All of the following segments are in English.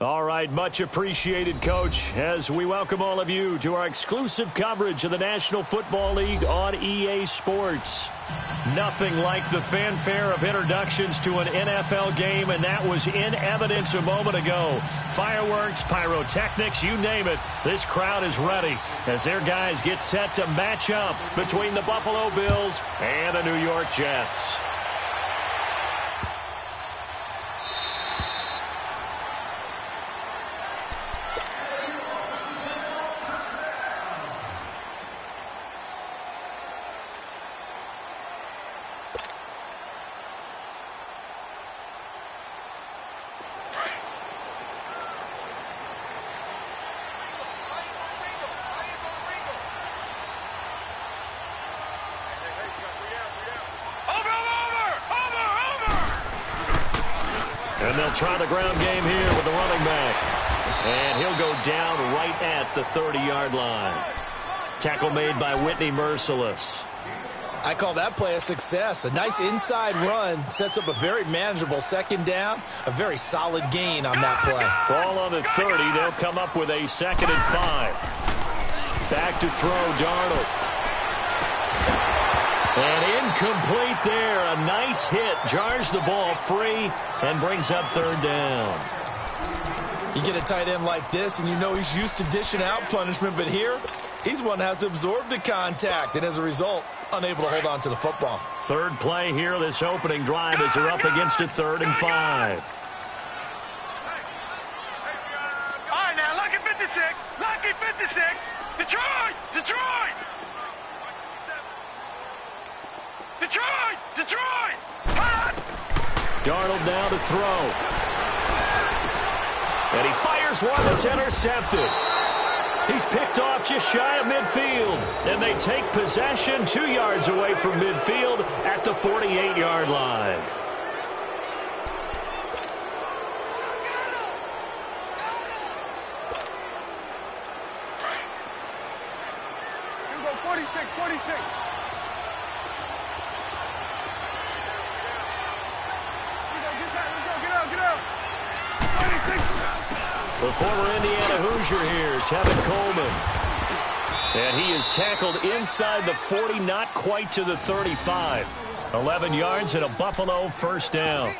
All right, much appreciated, Coach, as we welcome all of you to our exclusive coverage of the National Football League on EA Sports. Nothing like the fanfare of introductions to an NFL game, and that was in evidence a moment ago. Fireworks, pyrotechnics, you name it, this crowd is ready as their guys get set to match up between the Buffalo Bills and the New York Jets. And they'll try the ground game here with the running back. And he'll go down right at the 30-yard line. Tackle made by Whitney Merciless. I call that play a success. A nice inside run sets up a very manageable second down. A very solid gain on that play. Ball on the 30. They'll come up with a 2nd and 5. Back to throw, Darnold. And incomplete there. A nice hit. Jars the ball free and brings up 3rd down. You get a tight end like this, and you know he's used to dishing out punishment. But here, he's one that has to absorb the contact. And as a result, unable to hold on to the football. Third play here, this opening drive, as they're up against a 3rd and 5. All right, now, lucky 56. Lucky 56. Detroit! Detroit! Detroit! Detroit! Hot! Darnold now to throw. And he fires one that's intercepted. He's picked off just shy of midfield. And they take possession 2 yards away from midfield at the 48-yard line. Here we go, 46, 46. The former Indiana Hoosier here, Tevin Coleman. And he is tackled inside the 40, not quite to the 35. 11 yards and a Buffalo 1st down.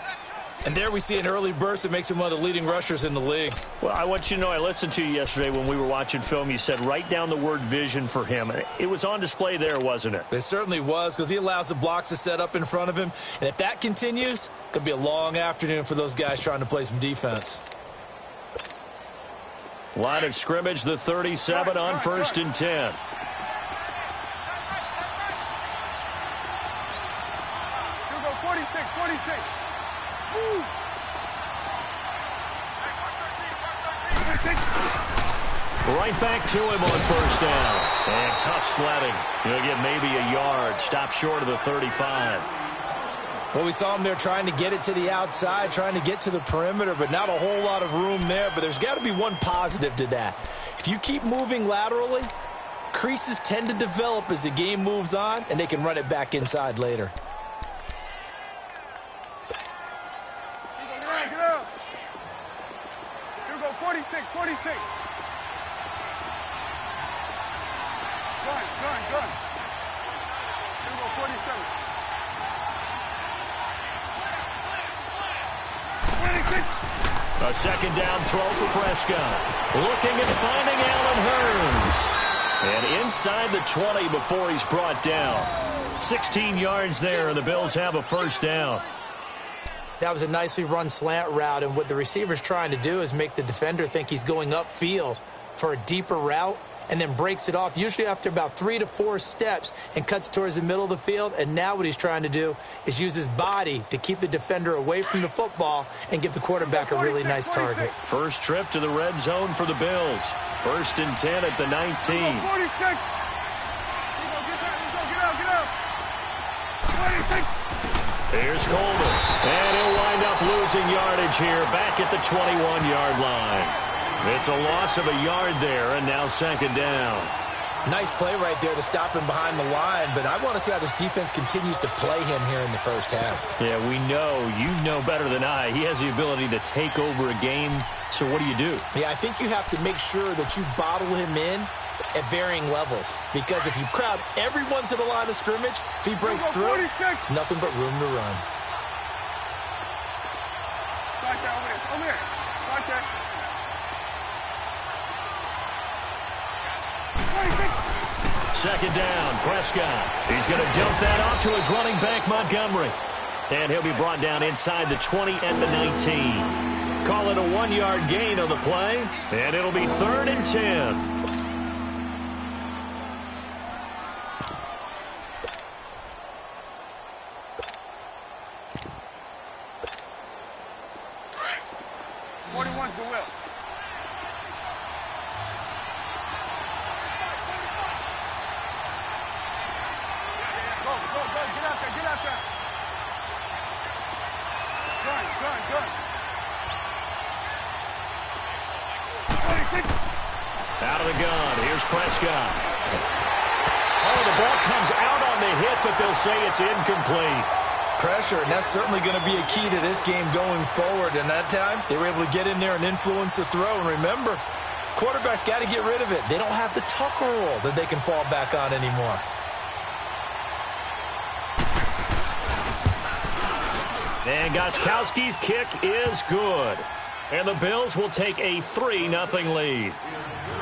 And there we see an early burst that makes him one of the leading rushers in the league. Well, I want you to know, I listened to you yesterday when we were watching film. You said write down the word vision for him. It was on display there, wasn't it? It certainly was, because he allows the blocks to set up in front of him. And if that continues, it'll be a long afternoon for those guys trying to play some defense. Line of scrimmage, the 37 on 1st and 10. Here we go, 46, 46. Woo! Right back to him on 1st down. And tough sledding. He'll get maybe a yard. Stop short of the 35. Well, we saw him there trying to get it to the outside, trying to get to the perimeter, but not a whole lot of room there. But there's got to be one positive to that. If you keep moving laterally, creases tend to develop as the game moves on, and they can run it back inside later. Get up. Here we go, 46, 46. Gun. Here we go, 47. 26. A 2nd down throw for Prescott. Looking and finding Allen Hurns. And inside the 20 before he's brought down. 16 yards there, and the Bills have a 1st down. That was a nicely run slant route, and what the receiver's trying to do is make the defender think he's going upfield for a deeper route, and then breaks it off, usually after about 3 to 4 steps, and cuts towards the middle of the field. And now what he's trying to do is use his body to keep the defender away from the football and give the quarterback a really nice target. First trip to the red zone for the Bills. 1st and 10 at the 19. 46. Get up. 26. Here's Coleman. And he'll wind up losing yardage here back at the 21-yard line. It's a loss of a yard there, and now 2nd down. Nice play right there to stop him behind the line, but I want to see how this defense continues to play him here in the first half. Yeah, we know. You know better than I. He has the ability to take over a game, so what do you do? Yeah, I think you have to make sure that you bottle him in at varying levels, because if you crowd everyone to the line of scrimmage, if he breaks through, it's nothing but room to run. Right there, over here. Right there. 26. Second down, Prescott. He's going to dump that off to his running back, Montgomery. And he'll be brought down inside the 20 at the 19. Call it a 1-yard gain on the play, and it'll be 3rd and 10. Out of the gun, here's Prescott. Oh, the ball comes out on the hit, but they'll say it's incomplete. Pressure, and that's certainly going to be a key to this game going forward. And that time, they were able to get in there and influence the throw. And remember, quarterbacks got to get rid of it. They don't have the Tucker rule that they can fall back on anymore. And Gostkowski's kick is good. And the Bills will take a 3-0 lead.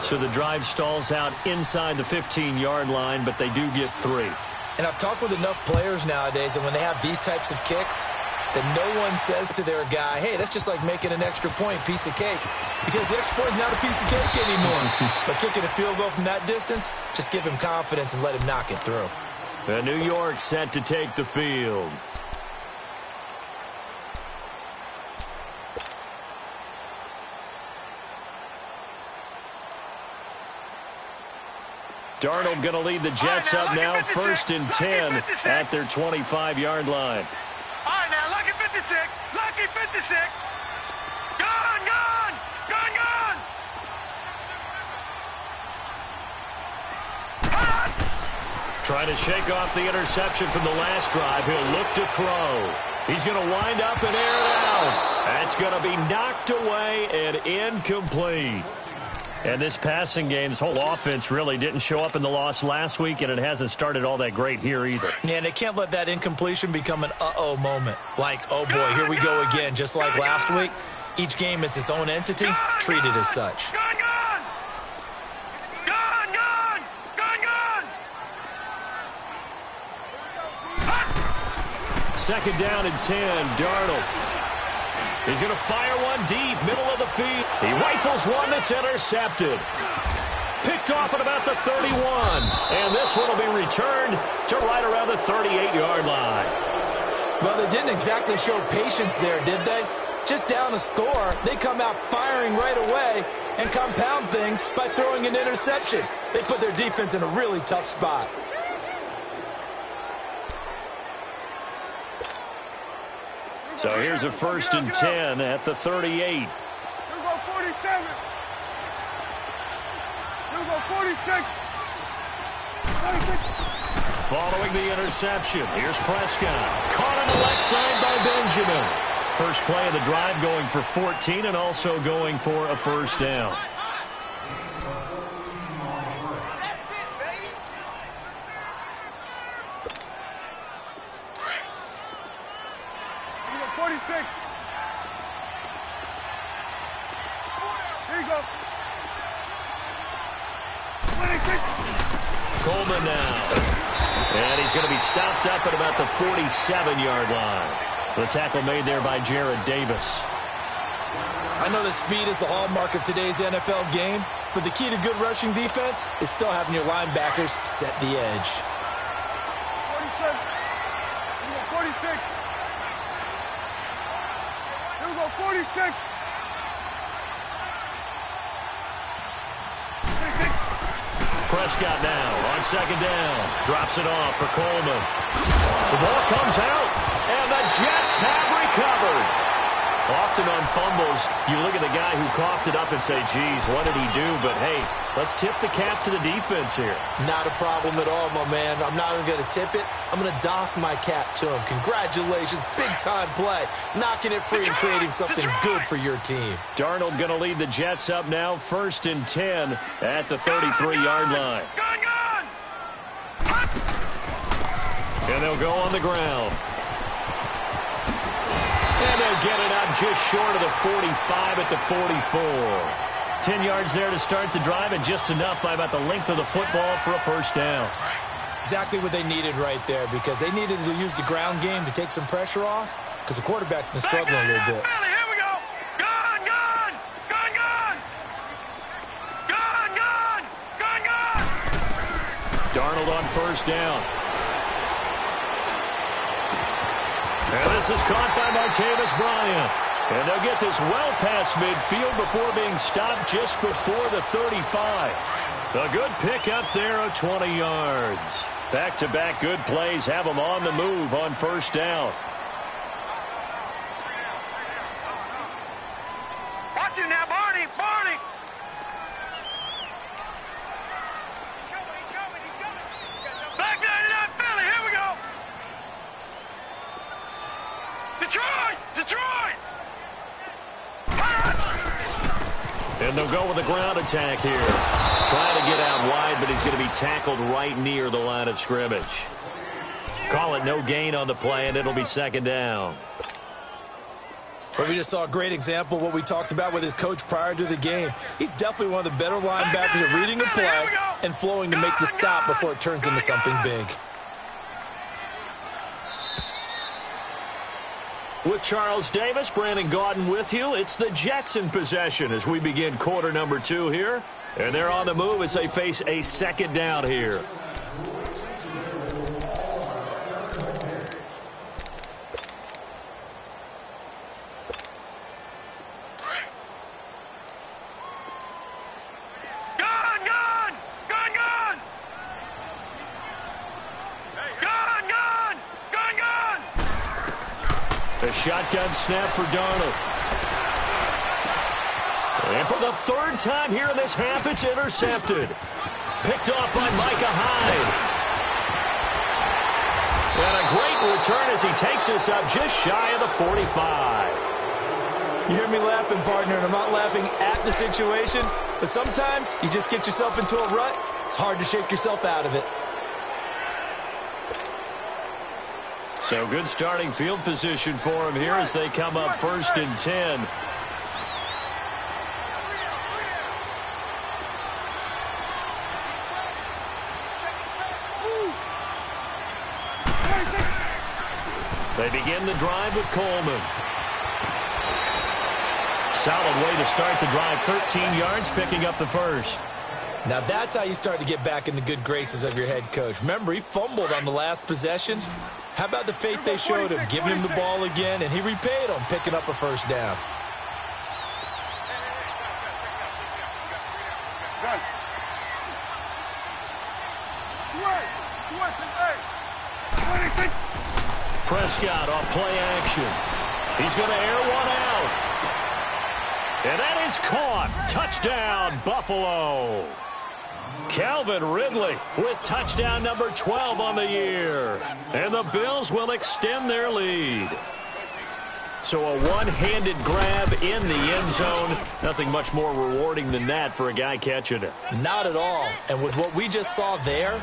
So the drive stalls out inside the 15-yard line, but they do get 3. And I've talked with enough players nowadays, and when they have these types of kicks, that no one says to their guy, hey, that's just like making an extra point, piece of cake. Because the extra point is not a piece of cake anymore. But kicking a field goal from that distance, just give him confidence and let him knock it through. And New York set to take the field. Darnold going to lead the Jets up now, 1st and 10 at their 25-yard line. All right, now, lucky 56. Lucky 56. Gone, gone. Gone, gone. Trying to shake off the interception from the last drive. He'll look to throw. He's going to wind up and air it out. That's going to be knocked away and incomplete. And this passing game, this whole offense really didn't show up in the loss last week, and it hasn't started all that great here either. Yeah, and they can't let that incompletion become an uh-oh moment. Like, oh boy, here we go again. Just like last week, each game is its own entity, treated as such. Gone, gone. Gone, gone. Gone, gone. Second down and 10, Darnold. He's going to fire one deep, middle of the field. He rifles one that's intercepted. Picked off at about the 31. And this one will be returned to right around the 38-yard line. Well, they didn't exactly show patience there, did they? Just down a score, they come out firing right away and compound things by throwing an interception. They put their defense in a really tough spot. So here's a 1st and 10 at the 38. Here we go, 47. Here we go, 46. 46. Following the interception, here's Prescott. Caught on the left side by Benjamin. First play of the drive going for 14 and also going for a 1st down. That's it, baby. Here we go, 46. Here you go. 26. Coleman now. And he's going to be stopped up at about the 47-yard line. The tackle made there by Jared Davis. I know that speed is the hallmark of today's NFL game, but the key to good rushing defense is still having your linebackers set the edge. 47. Here we go, 46. Here we go, 46. 26. Prescott now on second down. Drops it off for Coleman. The ball comes out, and the Jets have recovered. Often on fumbles, you look at the guy who coughed it up and say, geez, what did he do? But, hey, let's tip the cap to the defense here. Not a problem at all, my man. I'm not even going to tip it. I'm going to doff my cap to him. Congratulations. Big-time play. Knocking it free and creating something good for your team. Darnold going to lead the Jets up now, 1st and 10 at the 33-yard line. And they'll go on the ground. And they'll get it up just short of the 45 at the 44. 10 yards there to start the drive, and just enough by about the length of the football for a first down. Exactly what they needed right there, because they needed to use the ground game to take some pressure off, because the quarterback's been struggling a little bit. Here we go. Gone, gone. Gone, gone. Gone, gone. Gone, gone. Darnold on first down. And this is caught by Martavis Bryant. And they'll get this well past midfield before being stopped just before the 35. A good pick up there of 20 yards. Back-to-back good plays have them on the move on first down. Watch it now, Barney. Barney. Back there to that Philly. Here we go. Detroit! Detroit! And they'll go with a ground attack here. Trying to get out wide, but he's going to be tackled right near the line of scrimmage. Call it no gain on the play, and it'll be 2nd down. But we just saw a great example of what we talked about with his coach prior to the game. He's definitely one of the better linebackers at reading the play and flowing to make the stop before it turns into something big. With Charles Davis, Brandon Gaudin with you. It's the Jets in possession as we begin quarter number 2 here. And they're on the move as they face a 2nd down here. Gone, gone. Gone, gone. Gone, gone. Gone, gone. A shotgun snap for Darnold. And for the 3rd time here in this half, it's intercepted. Picked off by Micah Hyde. And a great return as he takes us up just shy of the 45. You hear me laughing, partner, and I'm not laughing at the situation, but sometimes you just get yourself into a rut. It's hard to shake yourself out of it. So good starting field position for him here as they come up 1st and 10. They begin the drive with Coleman. Solid way to start the drive. 13 yards, picking up the first. Now that's how you start to get back in the good graces of your head coach. Remember, he fumbled on the last possession. How about the faith they showed him, giving him the ball again, and he repaid them, picking up a first down. Prescott off play action. He's going to air one out. And that is caught. Touchdown, Buffalo. Calvin Ridley with touchdown number 12 on the year. And the Bills will extend their lead. So a one-handed grab in the end zone. Nothing much more rewarding than that for a guy catching it. Not at all. And with what we just saw there,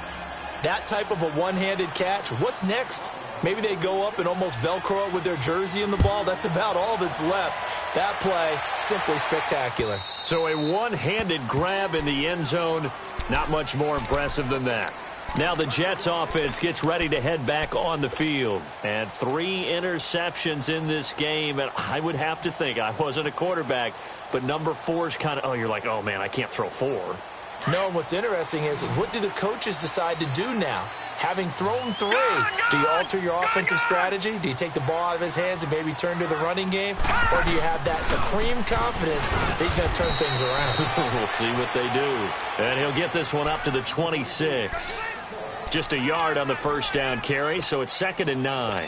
that type of a one-handed catch, what's next? Maybe they go up and almost Velcro it with their jersey in the ball. That's about all that's left. That play, simply spectacular. So a one-handed grab in the end zone. Not much more impressive than that. Now the Jets offense gets ready to head back on the field. And 3 interceptions in this game. And I would have to think, I wasn't a quarterback, but number 4 is kind of, oh, you're like, oh, man, I can't throw 4. No, and what's interesting is, what do the coaches decide to do now? Having thrown 3, do you alter your offensive strategy? Do you take the ball out of his hands and maybe turn to the running game? Or do you have that supreme confidence that he's going to turn things around? We'll see what they do. And he'll get this one up to the 26. Just a yard on the first down carry, so it's 2nd and 9.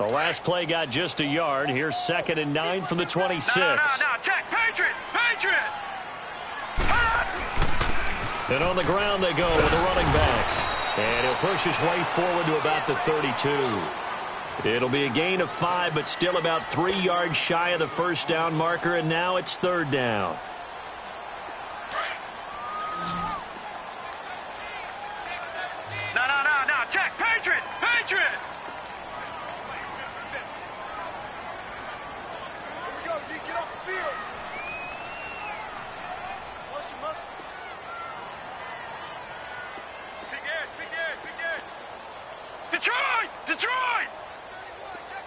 The last play got just a yard. Here's 2nd and 9 from the 26. No, check. Patriot! And on the ground they go with a running back. And he'll push his way forward to about the 32. It'll be a gain of 5, but still about 3 yards shy of the first down marker, and now it's 3rd down. No, check. Patriot! Get off the field. Motion. Big Ed. Detroit! 31, check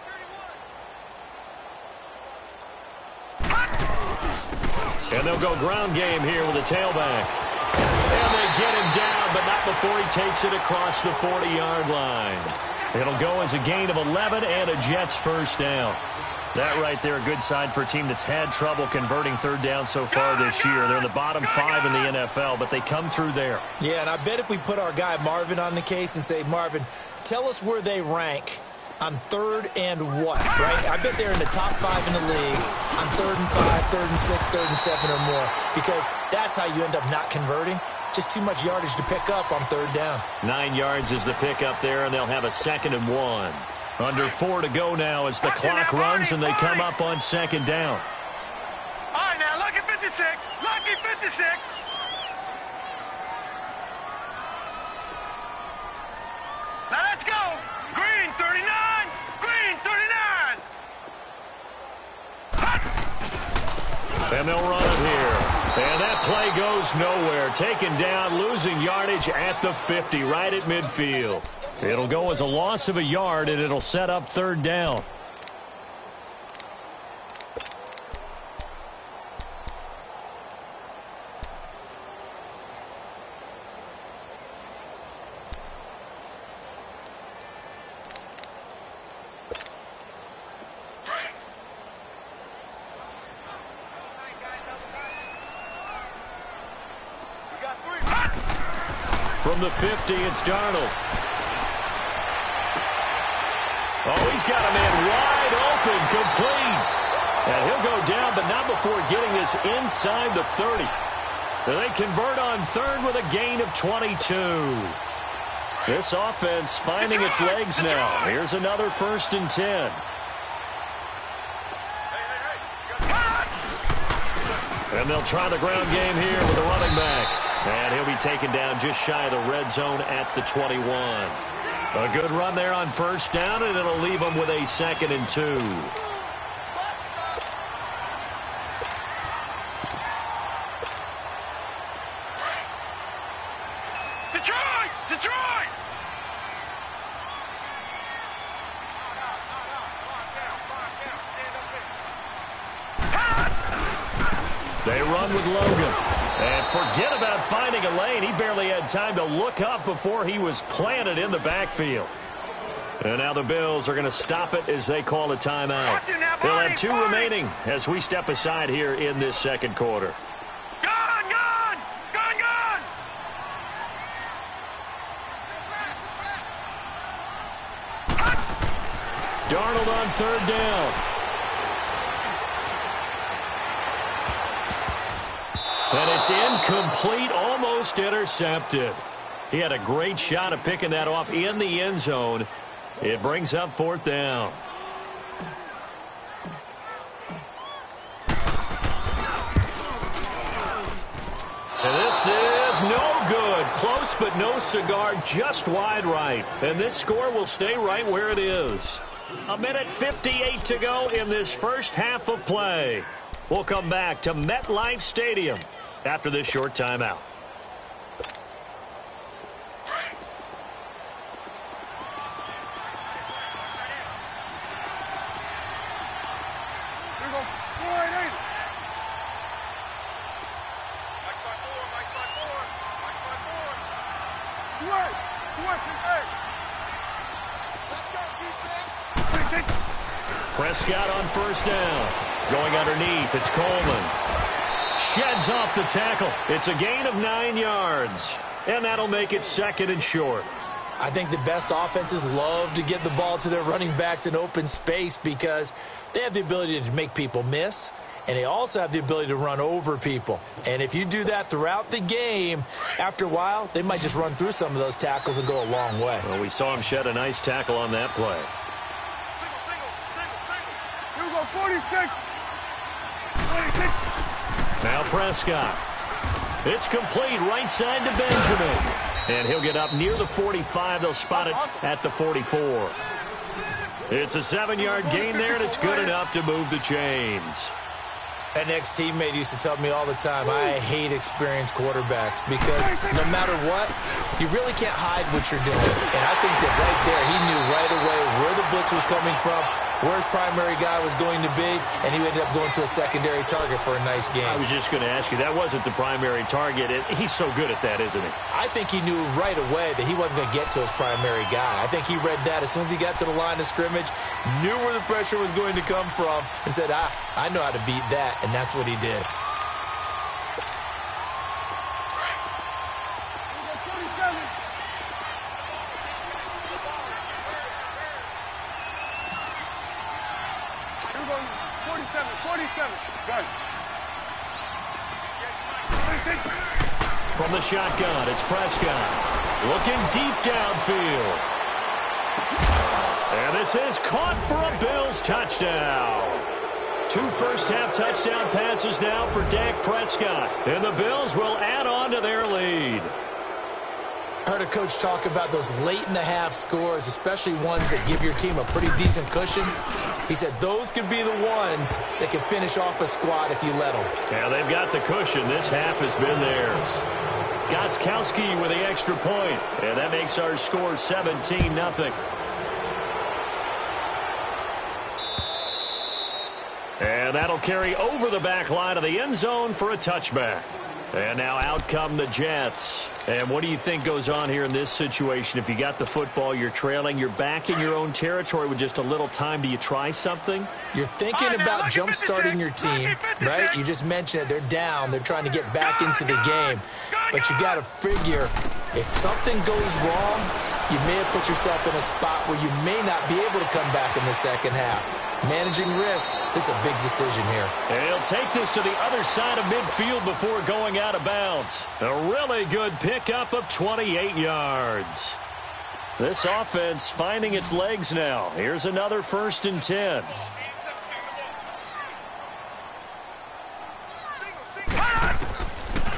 31. And they'll go ground game here with a tailback. And they get him down, but not before he takes it across the 40-yard line. It'll go as a gain of 11 and a Jets first down. That right there, a good sign for a team that's had trouble converting 3rd down so far this year. They're in the bottom 5 in the NFL, but they come through there. Yeah, and I bet if we put our guy Marvin on the case and say, Marvin, tell us where they rank on 3rd and what, right? I bet they're in the top 5 in the league on 3rd and 5, 3rd and 6, 3rd and 7 or more, because that's how you end up not converting. Just too much yardage to pick up on 3rd down. 9 yards is the pickup there, and they'll have a 2nd and 1. Under 4 to go now as the clock runs, and they come up on 2nd down. All right, now, lucky 56. Now, let's go. Green, 39. And they'll run it here. And that play goes nowhere. Taken down, losing yardage at the 50, right at midfield. It'll go as a loss of a yard, and it'll set up 3rd down. From the 50, it's Darnold. Oh, he's got a man wide open, complete. And he'll go down, but not before getting this inside the 30. They convert on 3rd with a gain of 22. This offense finding its legs now. Here's another 1st and 10. And they'll try the ground game here with the running back. And he'll be taken down just shy of the red zone at the 21. A good run there on 1st down, and it'll leave them with a 2nd and 2. Detroit! They run with Logan. And forget about finding a lane. He barely had time to look up before he was planted in the backfield. And now the Bills are going to stop it as they call a timeout. They'll have 2 remaining as we step aside here in this 2nd quarter. Gone! Darnold on 3rd down. And it's incomplete, almost intercepted. He had a great shot at picking that off in the end zone. It brings up 4th down. And this is no good. Close but no cigar, just wide right. And this score will stay right where it is. 1:58 to go in this first half of play. We'll come back to MetLife Stadium after this short timeout. Prescott on 1st down. Going underneath, it's Coleman. Sheds off the tackle. It's a gain of 9 yards. And that'll make it 2nd and short. I think the best offenses love to get the ball to their running backs in open space because they have the ability to make people miss, and they also have the ability to run over people. And if you do that throughout the game, after a while, they might just run through some of those tackles and go a long way. Well, we saw him shed a nice tackle on that play. Here we go, 46. 46. Now Prescott. It's complete right side to Benjamin. And he'll get up near the 45. They'll spot it at the 44. It's a 7-yard gain there, and it's good enough to move the chains. An ex-teammate used to tell me all the time, I hate experienced quarterbacks because no matter what, you really can't hide what you're doing. And I think that right there, he knew right away where the blitz was coming from, where his primary guy was going to be, and he ended up going to a secondary target for a nice game. I was just going to ask you, that wasn't the primary target. He's so good at that, isn't he? I think he knew right away that he wasn't going to get to his primary guy. I think he read that as soon as he got to the line of scrimmage, knew where the pressure was going to come from, and said, I know how to beat that, and that's what he did. From the shotgun, it's Prescott. Looking deep downfield. And this is caught for a Bills touchdown. 2 first-half touchdown passes now for Dak Prescott. And the Bills will add on to their lead. I heard a coach talk about those late-in-the-half scores, especially ones that give your team a pretty decent cushion. He said those could be the ones that can finish off a squad if you let them. Yeah, they've got the cushion. This half has been theirs. Gostkowski with the extra point. And that makes our score 17-0. And that'll carry over the back line of the end zone for a touchback. And now out come the Jets. And what do you think goes on here in this situation? If you got the football, you're trailing, you're back in your own territory with just a little time. Do you try something? You're thinking about jump-starting your team, right? You just mentioned it. They're down. They're trying to get back into the game. But you got to figure, if something goes wrong, you may have put yourself in a spot where you may not be able to come back in the second half. Managing risk, this is a big decision here. And he'll take this to the other side of midfield before going out of bounds. A really good pickup of 28 yards. This offense finding its legs now. Here's another 1st and 10.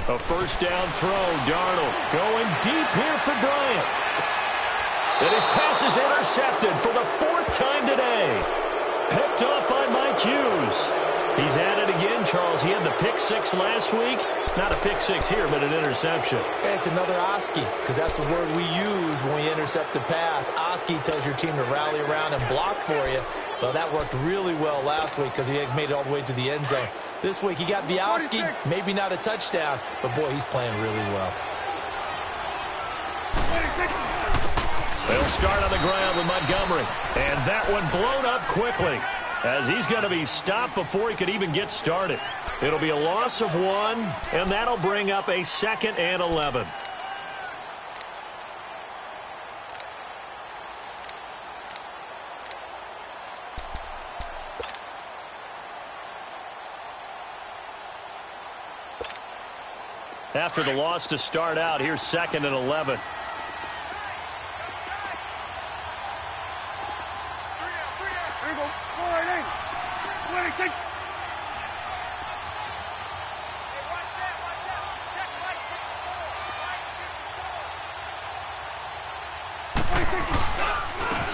A first down throw. Darnold going deep here for Bryant. And his pass is intercepted for the 4th time today. Picked up by Mike Hughes. He's at it again, Charles. He had the pick 6 last week. Not a pick 6 here, but an interception. Hey, it's another Oski, because that's the word we use when we intercept the pass. Oski tells your team to rally around and block for you. Well, that worked really well last week because he had made it all the way to the end zone. This week, he got the Oski, maybe not a touchdown, but, boy, he's playing really well. They'll start on the ground with Montgomery. And that one blown up quickly as he's going to be stopped before he could even get started. It'll be a loss of 1, and that'll bring up a 2nd and 11. After the loss to start out, here's 2nd and 11.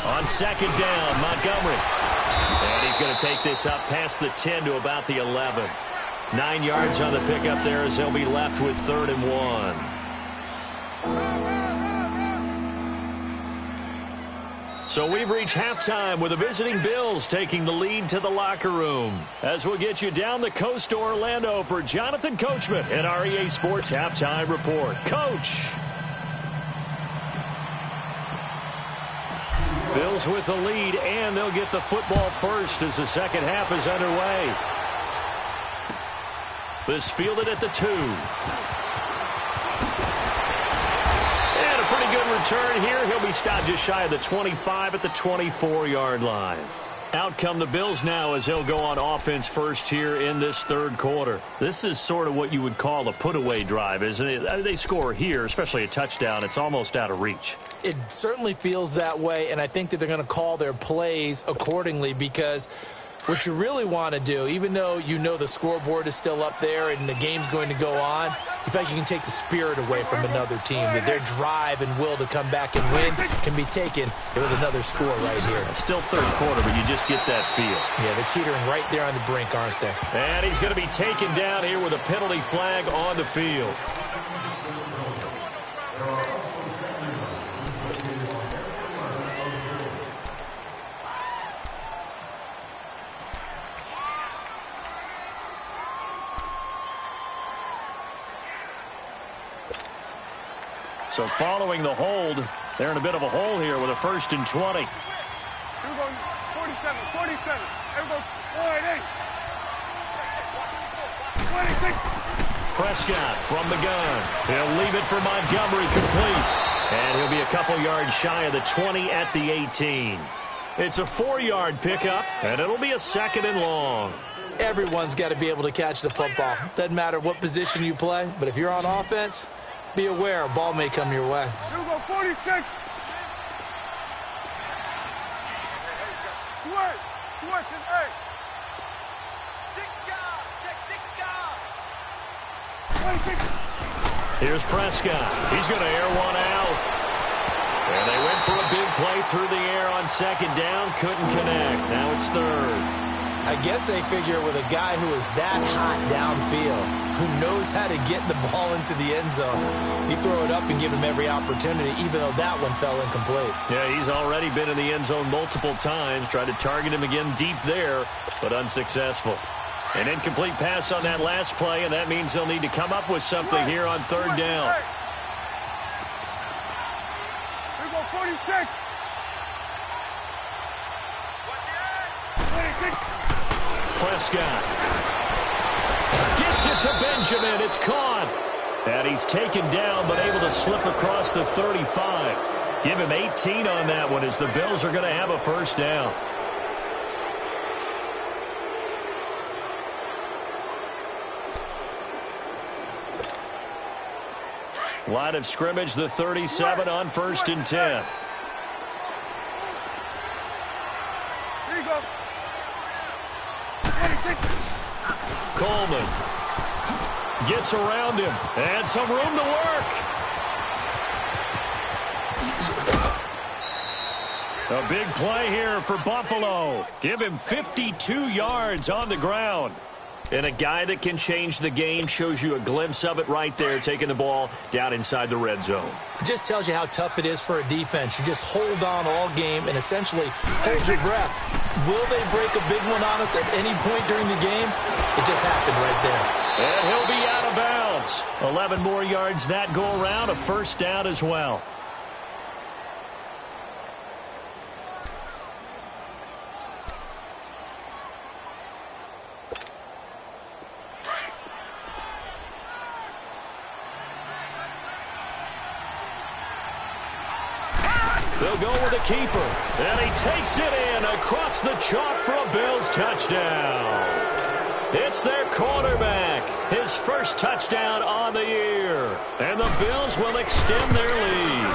On 2nd down, Montgomery. And he's going to take this up past the 10 to about the 11. 9 yards on the pickup there as they'll be left with 3rd and 1. So we've reached halftime with the visiting Bills taking the lead to the locker room. As we'll get you down the coast to Orlando for Jonathan Coachman at our EA Sports Halftime Report. Coach. Bills with the lead, and they'll get the football first as the second half is underway. This fielded at the 2. And a pretty good return here. He'll be stopped just shy of the 25 at the 24-yard line. Out come the Bills now as they'll go on offense first here in this third quarter. This is sort of what you would call a put-away drive, isn't it? They score here, especially a touchdown. It's almost out of reach. It certainly feels that way, and I think that they're going to call their plays accordingly because what you really want to do, even though you know the scoreboard is still up there and the game's going to go on, you think you can take the spirit away from another team, that their drive and will to come back and win can be taken with another score right here. Still third quarter, but you just get that feel. Yeah, they're teetering right there on the brink, aren't they? And he's going to be taken down here with a penalty flag on the field. So following the hold, they're in a bit of a hole here with a 1st and 20. Here we go, 47, 47. Here we go, 26. Prescott from the gun. He'll leave it for Montgomery complete. And he'll be a couple yards shy of the 20 at the 18. It's a 4-yard pickup, and it'll be a 2nd and long. Everyone's got to be able to catch the football. Doesn't matter what position you play, but if you're on offense, be aware, a ball may come your way. Here we go, 46. Switch and A. 26. Here's Prescott. He's going to air one out. And they went for a big play through the air on 2nd down. Couldn't connect. Now it's 3rd. I guess they figure with a guy who is that hot downfield, who knows how to get the ball into the end zone, you throw it up and give him every opportunity, even though that one fell incomplete. Yeah, he's already been in the end zone multiple times. Tried to target him again deep there, but unsuccessful. An incomplete pass on that last play, and that means they'll need to come up with something here on 3rd down. Here we go, 46. 26. Prescott gets it to Benjamin. It's caught. And he's taken down, but able to slip across the 35. Give him 18 on that one as the Bills are going to have a 1st down. Line of scrimmage, the 37 on 1st and 10. Here you go. 26. Coleman gets around him, and some room to work. A big play here for Buffalo. Give him 52 yards on the ground. And a guy that can change the game, shows you a glimpse of it right there, taking the ball down inside the red zone. It just tells you how tough it is for a defense. You just hold on all game and essentially hold your breath. Will they break a big one on us at any point during the game? It just happened right there. And he'll be out of bounds. 11 more yards that go around, a 1st down as well. They'll go with a keeper. And he takes it in across the chalk for a Bills touchdown. It's their quarterback. His 1st touchdown on the year. And the Bills will extend their lead.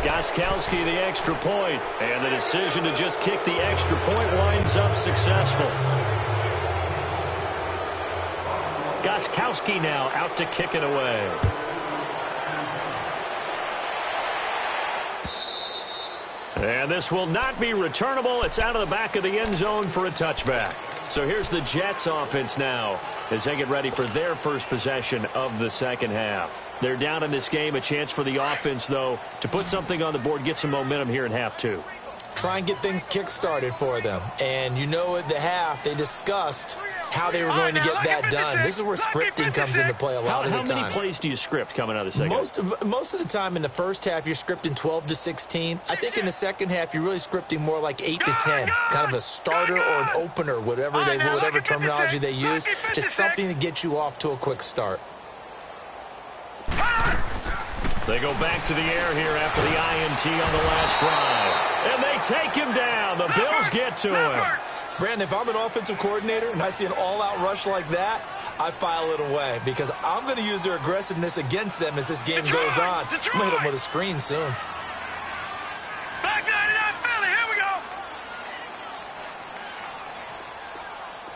Gostkowski the extra point. And the decision to just kick the extra point winds up successful. Gostkowski now out to kick it away. And this will not be returnable. It's out of the back of the end zone for a touchback. So here's the Jets offense now as they get ready for their first possession of the 2nd half. They're down in this game. A chance for the offense, though, to put something on the board, get some momentum here in half 2. Try and get things kick-started for them. And you know at the half, they discussed how they were going to get that done. This is where scripting comes into play a lot of the time. How many plays do you script coming out of the second? Most of the time in the first half, you're scripting 12 to 16. I think in the second half, you're really scripting more like 8 to 10. Kind of a starter or an opener, whatever terminology they use. Just something to get you off to a quick start. They go back to the air here after the INT on the last drive. And they take him down. The Bills get to him. Brandon, if I'm an offensive coordinator and I see an all-out rush like that, I file it away because I'm going to use their aggressiveness against them as this game goes on. I'm going to hit them with a screen soon. Back 99 Philly, here we go.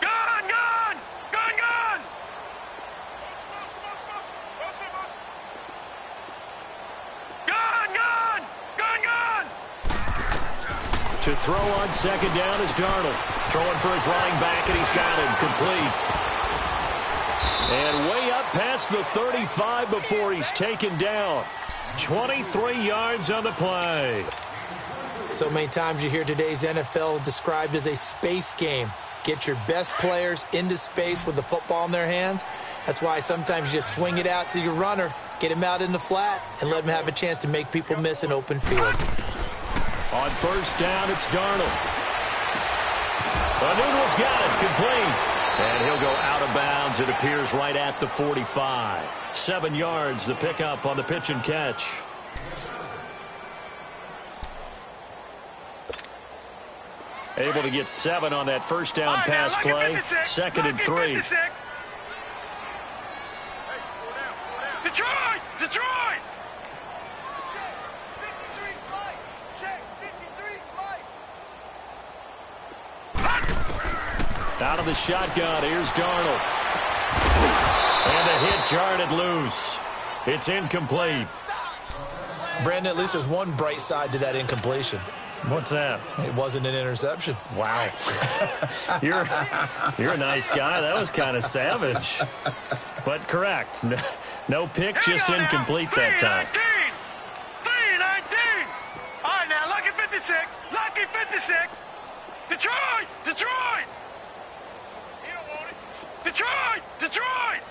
Gone, gone, gone, gone. Gone, gone, gone, gone. To throw on second down is Darnold. Throwing for his running back, and he's got him complete. And way up past the 35 before he's taken down. 23 yards on the play. So many times you hear today's NFL described as a space game. Get your best players into space with the football in their hands. That's why sometimes you swing it out to your runner, get him out in the flat, and let him have a chance to make people miss an open field. On first down, it's Darnold. Anunwa's got it, complete. And he'll go out of bounds, it appears, right at the 45. 7 yards, the pickup on the pitch and catch. Able to get 7 on that first down pass play. Second and 3. Detroit! Detroit! Check. 53's Mike. Check. 53's Mike. Out of the shotgun, here's Darnold. And the hit jarred it loose. It's incomplete. Brandon, at least there's one bright side to that incompletion. What's that? It wasn't an interception. Wow. You're a nice guy. That was kind of savage. But correct. No pick, just incomplete that time. 3-19. All right, now, lucky 56. Lucky 56. Detroit! Detroit! He don't want it. Detroit! Detroit!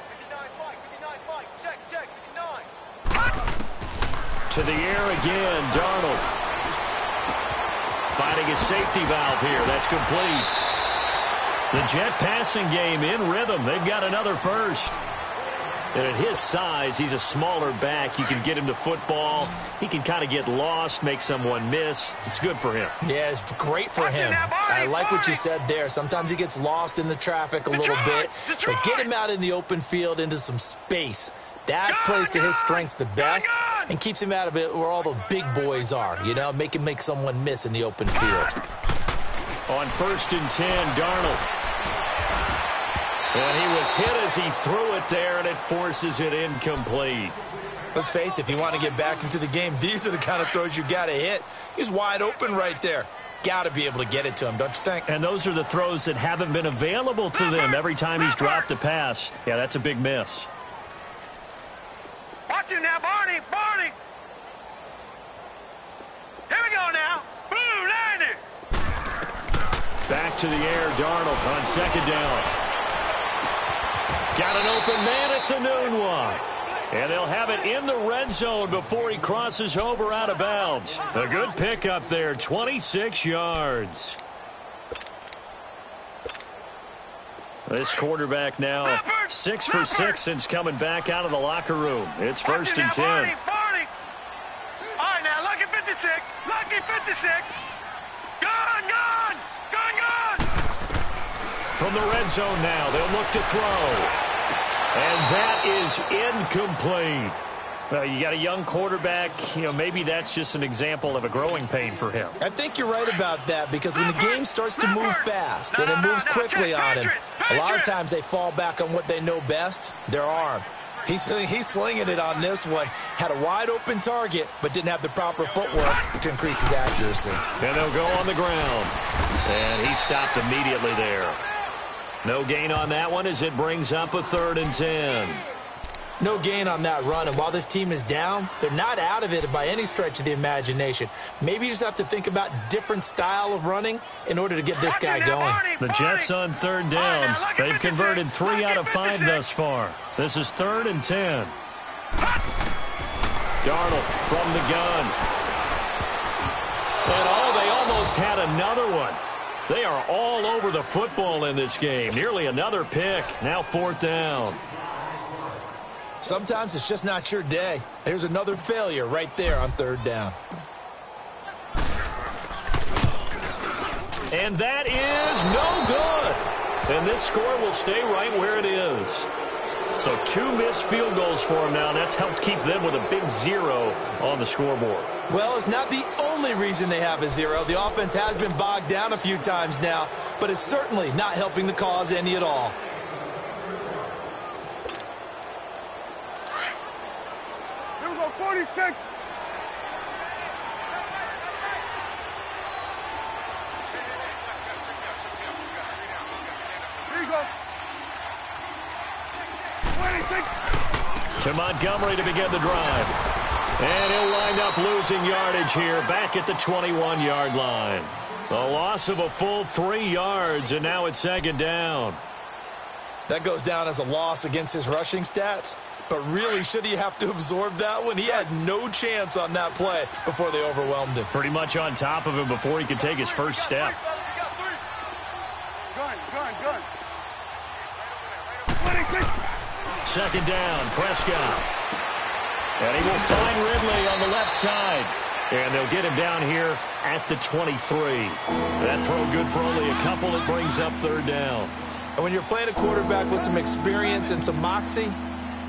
59 Mike. 59 Mike. Check. 59. To the air again, Darnold. Finding a safety valve here. That's complete. The Jet passing game in rhythm. They've got another first. And at his size, he's a smaller back. You can get him to football. He can kind of get lost, make someone miss. It's good for him. Yeah, it's great for him. I like what you said there. Sometimes he gets lost in the traffic a little bit. But get him out in the open field into some space. That plays to his strengths the best and keeps him out of it where all the big boys are, you know, make him make someone miss in the open field. On first and 10, Darnold. And he was hit as he threw it there, and it forces it incomplete. Let's face it, if you want to get back into the game, these are the kind of throws you got to hit. He's wide open right there. Got to be able to get it to him, don't you think? And those are the throws that haven't been available to them every time he's dropped a pass. Yeah, that's a big miss. Watch him now, Barney! Barney! Here we go now! Blue 90! Back to the air, Darnold on second down. Got an open man, it's Anunwa. And they'll have it in the red zone before he crosses over out of bounds. A good pickup there, 26 yards. This quarterback now 6 for 6 since coming back out of the locker room. It's first and 10. Barney! Barney! All right, now, lucky 56. Lucky 56. Gone! Gone! Gone! Gone! From the red zone now, they'll look to throw. And that is incomplete. Well, you got a young quarterback. You know, maybe that's just an example of a growing pain for him. I think you're right about that because when the game starts to move fast and it moves quickly on him, a lot of times they fall back on what they know best, their arm. He's slinging it on this one. Had a wide open target, but didn't have the proper footwork to increase his accuracy. And they'll go on the ground. And he stopped immediately there. No gain on that one as it brings up a 3rd and 10. No gain on that run, and while this team is down, they're not out of it by any stretch of the imagination. Maybe you just have to think about different style of running in order to get this guy going. The Jets on 3rd down. They've converted 3 out of 5 thus far. This is 3rd and 10. Darnold from the gun. And they almost had another one. They are all over the football in this game. Nearly another pick. Now 4th down. Sometimes it's just not your day. Here's another failure right there on third down. And that is no good. And this score will stay right where it is. So 2 missed field goals for them now, and that's helped keep them with a big 0 on the scoreboard. Well, it's not the only reason they have a 0. The offense has been bogged down a few times now, but it's certainly not helping the cause any at all. Here we go, 46. Here you go. 26. To Montgomery to begin the drive. And he'll wind up losing yardage here back at the 21-yard line. A loss of a full 3 yards, and now it's second down. That goes down as a loss against his rushing stats. But really, should he have to absorb that one? He had no chance on that play before they overwhelmed him. Pretty much on top of him before he could take his first step. Gun. 26. Second down, Prescott. And he will find Ridley on the left side. And they'll get him down here at the 23. That throw good for only a couple. It brings up third down. And when you're playing a quarterback with some experience and some moxie,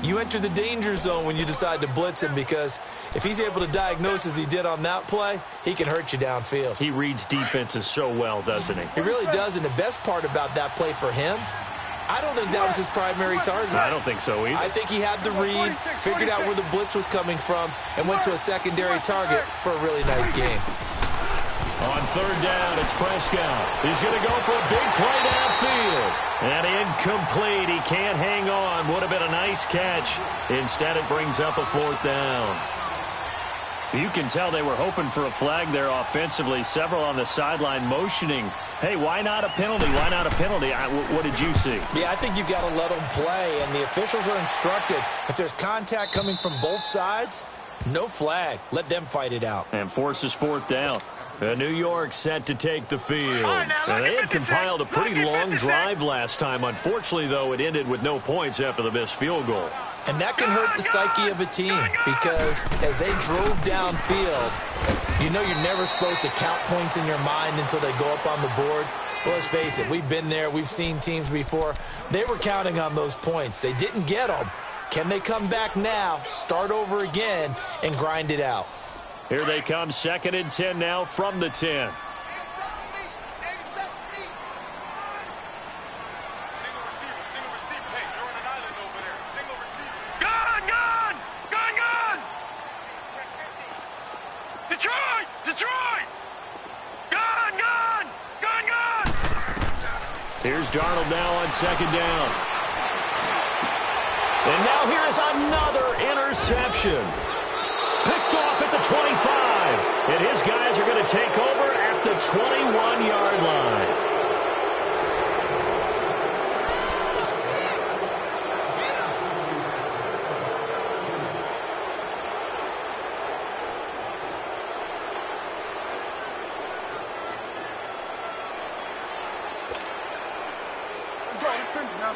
you enter the danger zone when you decide to blitz him, because if he's able to diagnose as he did on that play, he can hurt you downfield. He reads defenses so well, doesn't he? He really does, and the best part about that play for him, I don't think that was his primary target. I don't think so either. I think he had the read, figured out where the blitz was coming from, and went to a secondary target for a really nice game. On third down, it's Prescott. He's going to go for a big play downfield. And incomplete. He can't hang on. Would have been a nice catch. Instead, it brings up a fourth down. You can tell they were hoping for a flag there offensively. Several on the sideline motioning. Hey, why not a penalty? Why not a penalty? What did you see? Yeah, I think you've got to let them play, and the officials are instructed. If there's contact coming from both sides, no flag. Let them fight it out. And forces fourth down. New York set to take the field. And they had compiled a pretty long drive last time. Unfortunately, though, it ended with no points after the missed field goal. And that can hurt the psyche of a team, because as they drove downfield, you know you're never supposed to count points in your mind until they go up on the board. But let's face it, we've been there. We've seen teams before. They were counting on those points. They didn't get them. Can they come back now, start over again, and grind it out? Here they come, 2nd and 10 now from the 10. Detroit! Gun! Here's Darnold now on 2nd down. And now here's another interception. Picked off at the 25. And his guys are going to take over at the 21-yard line. Now,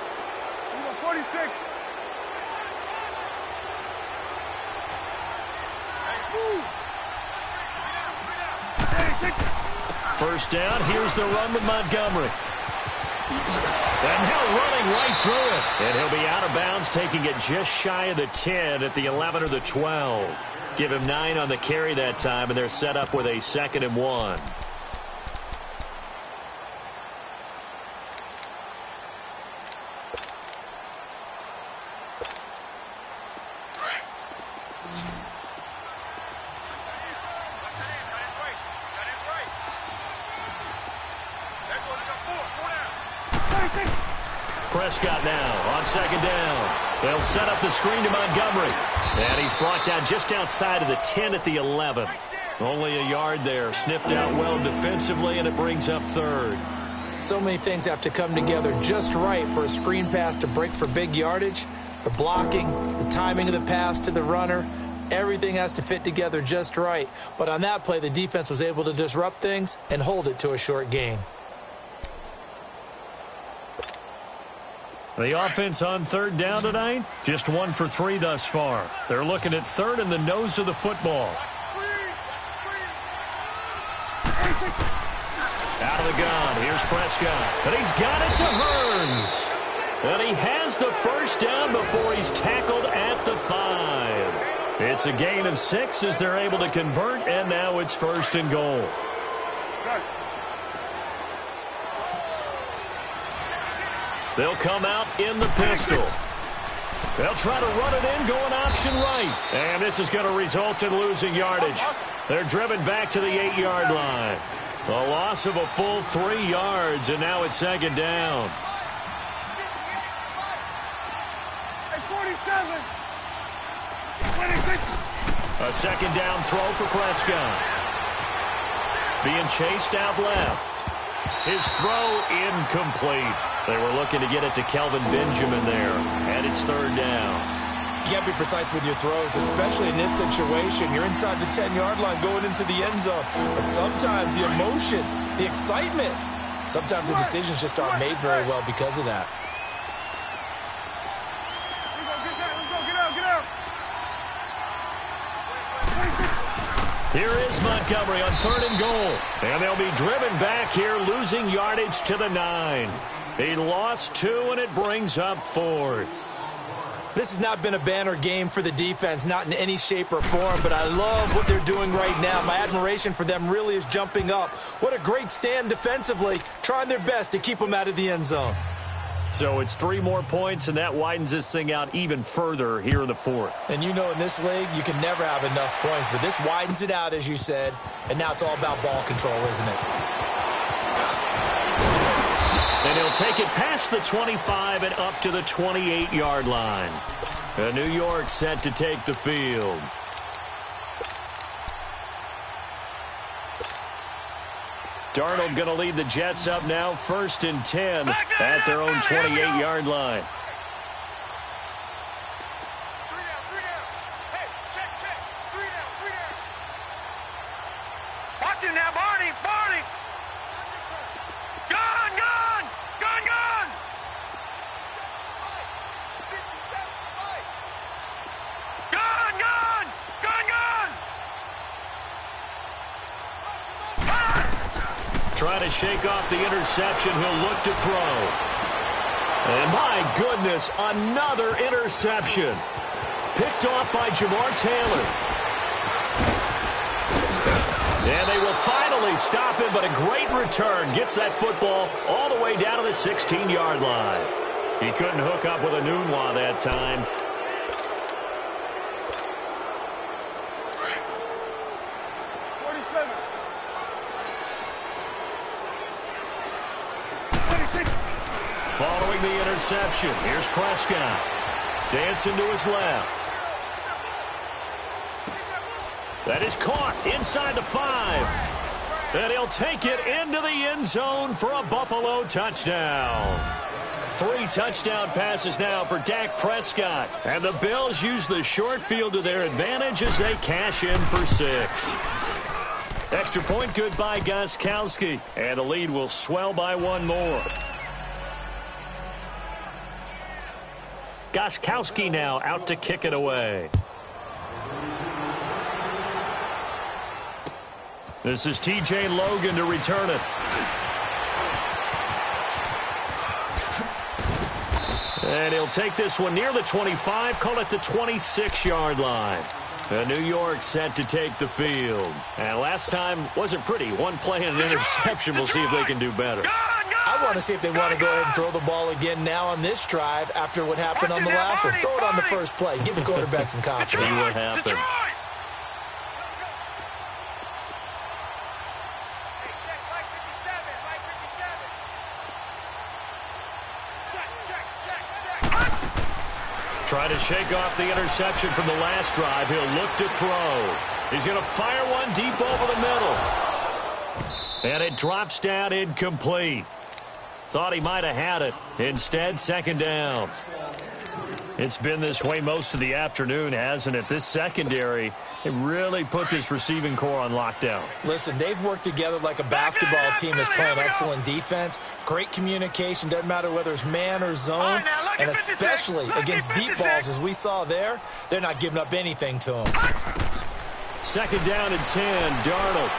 46. First down, here's the run with Montgomery. And now running right through it. And he'll be out of bounds, taking it just shy of the 10 at the 11 or the 12. Give him 9 on the carry that time, and they're set up with a 2nd and 1. Prescott now on 2nd down. They'll set up the screen to Montgomery. And he's brought down just outside of the 10 at the 11. Only a yard there. Sniffed out well defensively, and it brings up 3rd. So many things have to come together just right for a screen pass to break for big yardage. The blocking, the timing of the pass to the runner, everything has to fit together just right. But on that play, the defense was able to disrupt things and hold it to a short gain. The offense on third down tonight, just 1 for 3 thus far. They're looking at third in the nose of the football. Out of the gun, here's Prescott. And he's got it to Hearns. And he has the first down before he's tackled at the 5. It's a gain of 6 as they're able to convert, and now it's 1st and goal. They'll come out in the pistol. They'll try to run it in, going option right. And this is going to result in losing yardage. They're driven back to the 8-yard line. A loss of a full 3 yards, and now it's 2nd down. A 2nd down throw for Prescott. Being chased out left. His throw incomplete. They were looking to get it to Kelvin Benjamin there, and it's 3rd down. You can't be precise with your throws, especially in this situation. You're inside the 10-yard line going into the end zone. But sometimes the emotion, the excitement, sometimes the decisions just aren't made very well because of that. Here is Montgomery on 3rd and goal. And they'll be driven back here, losing yardage to the 9. He lost 2, and it brings up 4th. This has not been a banner game for the defense, not in any shape or form, but I love what they're doing right now. My admiration for them really is jumping up. What a great stand defensively, trying their best to keep them out of the end zone. So it's 3 more points, and that widens this thing out even further here in the 4th. And you know in this league, you can never have enough points, but this widens it out, as you said, and now it's all about ball control, isn't it? And he'll take it past the 25 and up to the 28-yard line. New York set to take the field. Darnold going to lead the Jets up now, 1st and 10 at their own 28-yard line. Watch him now, Barney. Gun. Trying to shake off the interception. He'll look to throw. And my goodness, another interception. Picked off by Jamar Taylor. And they will finally stop him, but a great return. Gets that football all the way down to the 16-yard line. He couldn't hook up with a Nunwa that time. Following the interception, here's Prescott. Dancing to his left. That is caught inside the 5. And he'll take it into the end zone for a Buffalo touchdown. 3 touchdown passes now for Dak Prescott. And the Bills use the short field to their advantage as they cash in for 6. Extra point good by Gostkowski. And the lead will swell by 1 more. Gostkowski now out to kick it away. This is T.J. Logan to return it. And he'll take this one near the 25, call it the 26-yard line. And New York set to take the field. And last time wasn't pretty. 1 play and an interception. We'll see if they can do better. I want to see if they want to go ahead and throw the ball again now on this drive after what happened on the last one. Throw it on the first play. Give the quarterback some confidence. See what happens. Try to shake off the interception from the last drive. He'll look to throw. He's going to fire one deep over the middle. And it drops down incomplete. Thought he might have had it. Instead, 2nd down. It's been this way most of the afternoon, hasn't it? This secondary, they really put this receiving core on lockdown. Listen, they've worked together like a basketball team that's playing excellent defense. Great communication, doesn't matter whether it's man or zone. And especially against deep balls, as we saw there, they're not giving up anything to them. 2nd down and 10, Darnold.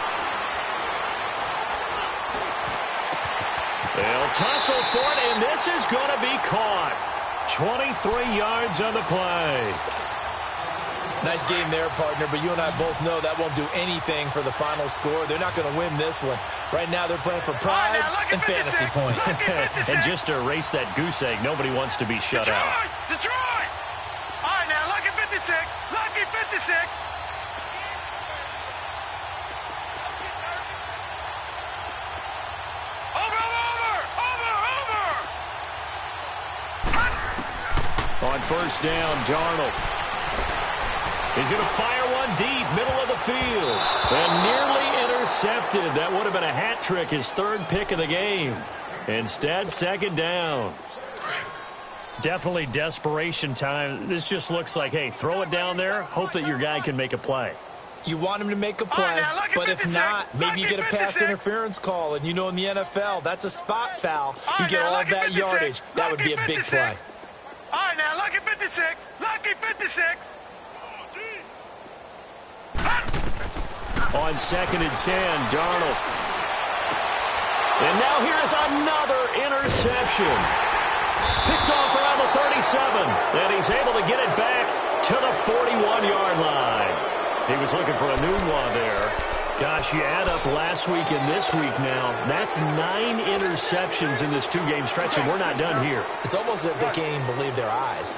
They'll tussle for it, and this is going to be caught. 23 yards on the play. Nice game there, partner, but you and I both know that won't do anything for the final score. They're not going to win this one. Right now they're playing for pride and fantasy points. And just to erase that goose egg, nobody wants to be shut out. Detroit! All right, now, lucky 56. Lucky 56. On 1st down, Darnold. He's going to fire one deep, middle of the field. And nearly intercepted. That would have been a hat trick, his 3rd pick of the game. Instead, 2nd down. Definitely desperation time. This just looks like, hey, throw it down there, hope that your guy can make a play. You want him to make a play, but if not, maybe you get a pass interference call. And you know in the NFL, that's a spot foul. You get all of that yardage. That would be a big play. All right, now, lucky 56. Lucky 56. On 2nd and 10, Darnold. And now here's another interception. Picked off around the 37. And he's able to get it back to the 41-yard line. He was looking for a new one there. Gosh, you add up last week and this week now, that's 9 interceptions in this 2-game stretch, and we're not done here. It's almost as if they can't even believe their eyes.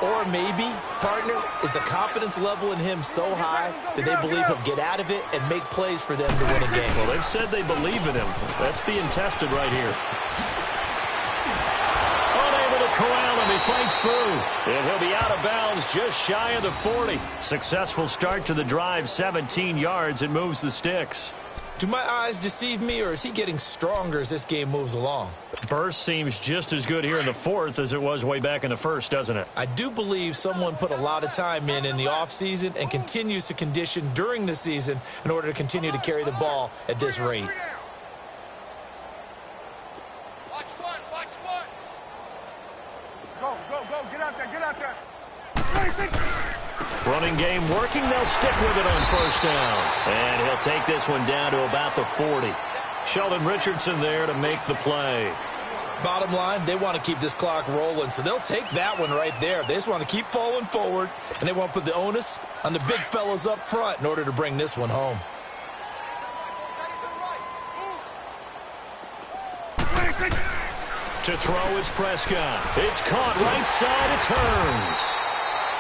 Or maybe, partner, is the confidence level in him so high that they believe he'll get out of it and make plays for them to win a game. Well, they've said they believe in him. That's being tested right here. Unable to corral him, he fights through. And he'll be out of bounds just shy of the 40. Successful start to the drive, 17 yards, and moves the sticks. Do my eyes deceive me, or is he getting stronger as this game moves along? Burst seems just as good here in the 4th as it was way back in the 1st, doesn't it? I do believe someone put a lot of time in the offseason and continues to condition during the season in order to continue to carry the ball at this rate. Watch one, watch one. Go, get out there. Running game working. They'll stick with it on 1st down. And he'll take this one down to about the 40. Sheldon Richardson there to make the play. Bottom line, they want to keep this clock rolling, so they'll take that one right there. They just want to keep falling forward, and they want to put the onus on the big fellas up front in order to bring this one home. To throw is Prescott. It's caught right side. It turns.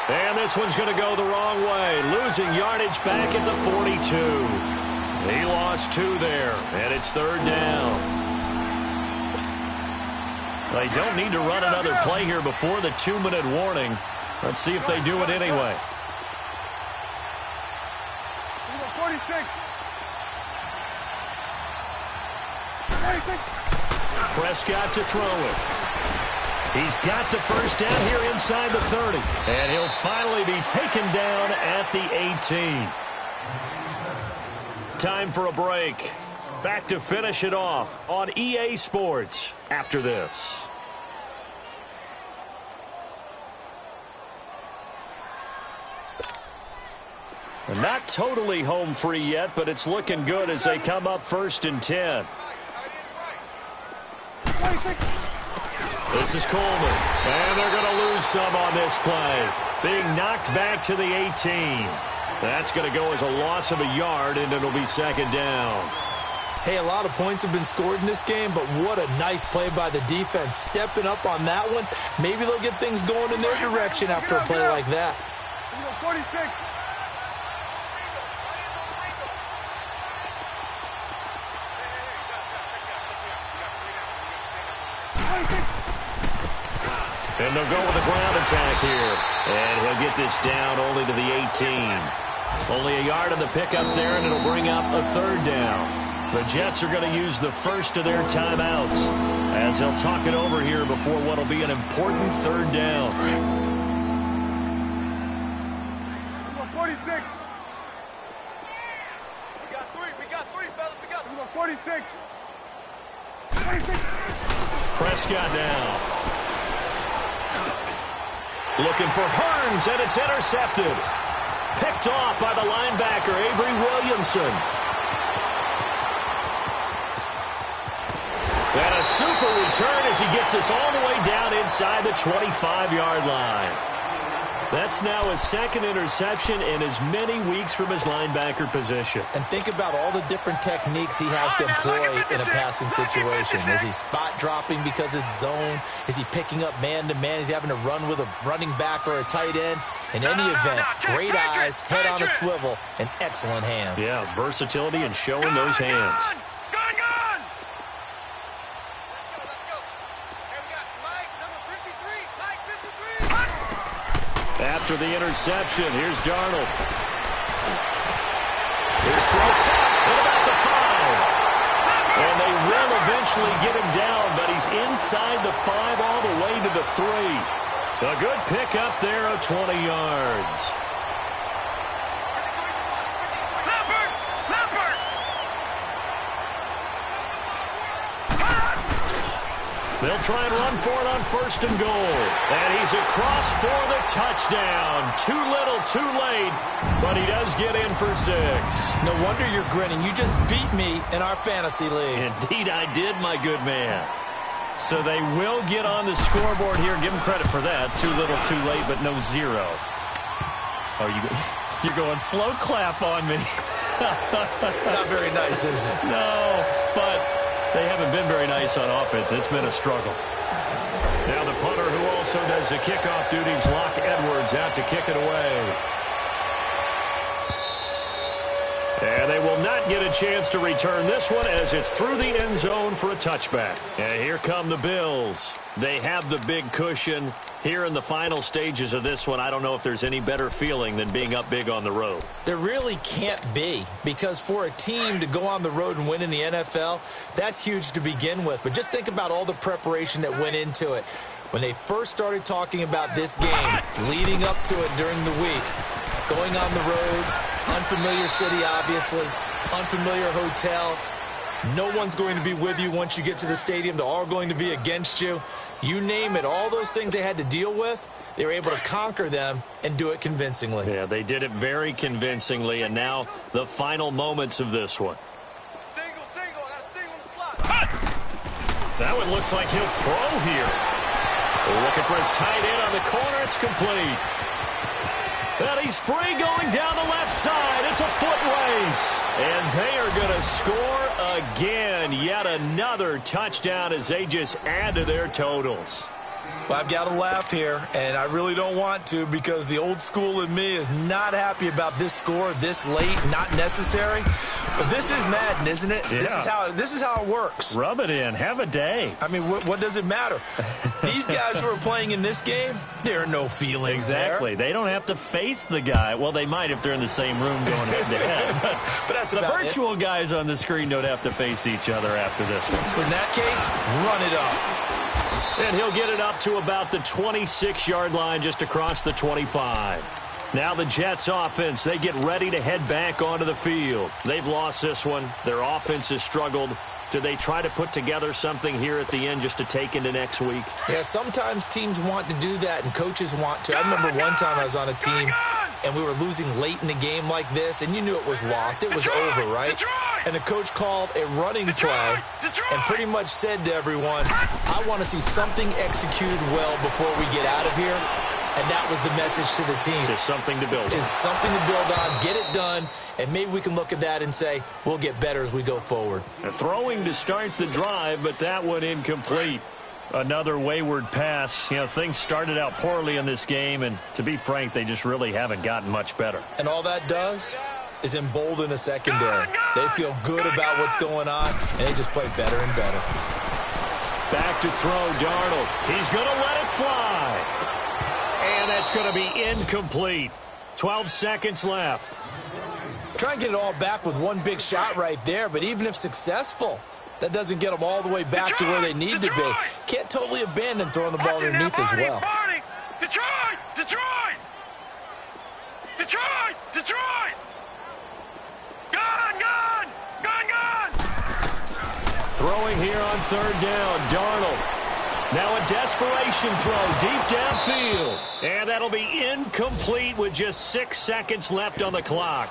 And this one's going to go the wrong way. Losing yardage back at the 42. He lost 2 there, and it's 3rd down. They don't need to run another play here before the 2-minute warning. Let's see if they do it anyway. 46. Prescott to throw it. He's got the 1st down here inside the 30. And he'll finally be taken down at the 18. Time for a break. Back to finish it off on EA Sports after this. Not totally home free yet, but it's looking good as they come up 1st and 10. This is Coleman, and they're going to lose some on this play. Being knocked back to the 18. That's going to go as a loss of a yard, and it'll be 2nd down. Hey, a lot of points have been scored in this game, but what a nice play by the defense. Stepping up on that one, maybe they'll get things going in their direction after a play like that. 46. And they'll go with a ground attack here. And he'll get this down only to the 18. Only a yard on the pickup there, and it'll bring up a 3rd down. The Jets are going to use the first of their timeouts as they'll talk it over here before what will be an important 3rd down. 46. We got three, fellas. We got 46. 26. Prescott down. Looking for Hearns, and it's intercepted. Picked off by the linebacker, Avery Williamson. And a super return as he gets us all the way down inside the 25-yard line. That's now his second interception in as many weeks from his linebacker position. And think about all the different techniques he has to employ in a passing situation. Is he spot dropping because it's zone? Is he picking up man-to-man? Is he having to run with a running back or a tight end? In any event, great eyes, head on a swivel, and excellent hands. Yeah, versatility and showing those hands. Gone! Let's go. And we got Mike, number 53. Mike, 53. After the interception, here's Darnold. Here's throw at about the 5. And they will eventually get him down, but he's inside the 5 all the way to the 3. A good pick up there of 20 yards. Leopard! They'll try and run for it on 1st and goal. And he's across for the touchdown. Too little, too late, but he does get in for 6. No wonder you're grinning. You just beat me in our fantasy league. Indeed I did, my good man. So they will get on the scoreboard here. Give them credit for that. Too little, too late, but no 0. Oh, you're going slow clap on me. Not very nice, is it? No, but they haven't been very nice on offense. It's been a struggle. Now the punter who also does the kickoff duties, Locke Edwards, out to kick it away. And they will not get a chance to return this one as it's through the end zone for a touchback. And here come the Bills. They have the big cushion. Here in the final stages of this one, I don't know if there's any better feeling than being up big on the road. There really can't be, because for a team to go on the road and win in the NFL, that's huge to begin with. But just think about all the preparation that went into it. When they first started talking about this game, leading up to it during the week, going on the road, unfamiliar city, obviously, unfamiliar hotel. No one's going to be with you once you get to the stadium. They're all going to be against you. You name it, all those things they had to deal with, they were able to conquer them and do it convincingly. Yeah, they did it very convincingly, and now the final moments of this one. Single. I got a single in the slot. That one looks like he'll throw here. Looking for his tight end on the corner. It's complete. And he's free going down the left side. It's a foot race. And they are going to score again. Yet another touchdown as they just add to their totals. Well, I've got to laugh here, and I really don't want to, because the old school in me is not happy about this score this late, not necessary. But this is Madden, isn't it? Yeah. This is how it works. Rub it in. Have a day. I mean, what does it matter? These guys who are playing in this game, there are no feelings Exactly. there. They don't have to face the guy. Well, they might if they're in the same room going head-to-head. But that's the about virtual guys on the screen don't have to face each other after this one. In that case, run it up. And he'll get it up to about the 26-yard line, just across the 25. Now the Jets offense, they get ready to head back onto the field. They've lost this one. Their offense has struggled. Do they try to put together something here at the end just to take into next week? Yeah, sometimes teams want to do that and coaches want to. I remember one time I was on a team and we were losing late in the game like this, and you knew it was lost. It was over, right? And the coach called a running play and pretty much said to everyone, I want to see something executed well before we get out of here. And that was the message to the team. Just something to build on. Just something to build on, get it done, and maybe we can look at that and say, we'll get better as we go forward. Throwing to start the drive, but that one incomplete. Another wayward pass. You know, things started out poorly in this game, and to be frank, they just really haven't gotten much better. And all that does is embolden a secondary. They feel good about what's going on, and they just play better and better. Back to throw, Darnold. He's going to let it fly. And that's going to be incomplete. 12 seconds left. Try and get it all back with one big shot right there, but even if successful, that doesn't get them all the way back to where they need to be. Can't totally abandon throwing the ball underneath as well. Detroit! Detroit! Detroit! Gone! Gone! Gone! Gone! Throwing here on third down, Darnold. Now a desperation throw deep downfield. And that'll be incomplete with just 6 seconds left on the clock.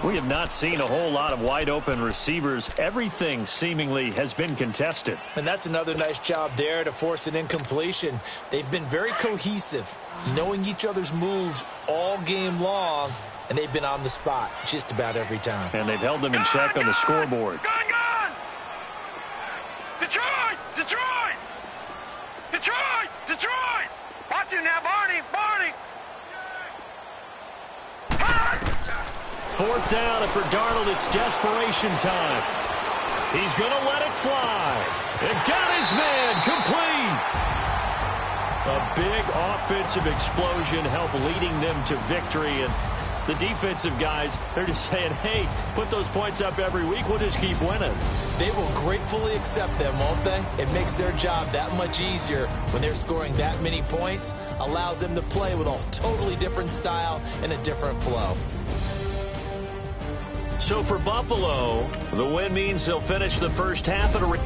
We have not seen a whole lot of wide-open receivers. Everything seemingly has been contested. And that's another nice job there to force an incompletion. They've been very cohesive, knowing each other's moves all game long, and they've been on the spot just about every time. And they've held them in check on the scoreboard. Gone! Gone! Detroit! Detroit! Detroit! Detroit! Watch it now, Barney! Barney! Fourth down, and for Darnold, it's desperation time. He's going to let it fly. And got his man complete. A big offensive explosion helped leading them to victory. And the defensive guys, they're just saying, hey, put those points up every week. We'll just keep winning. They will gratefully accept them, won't they? It makes their job that much easier when they're scoring that many points. Allows them to play with a totally different style and a different flow. So for Buffalo, the win means they'll finish the first half at a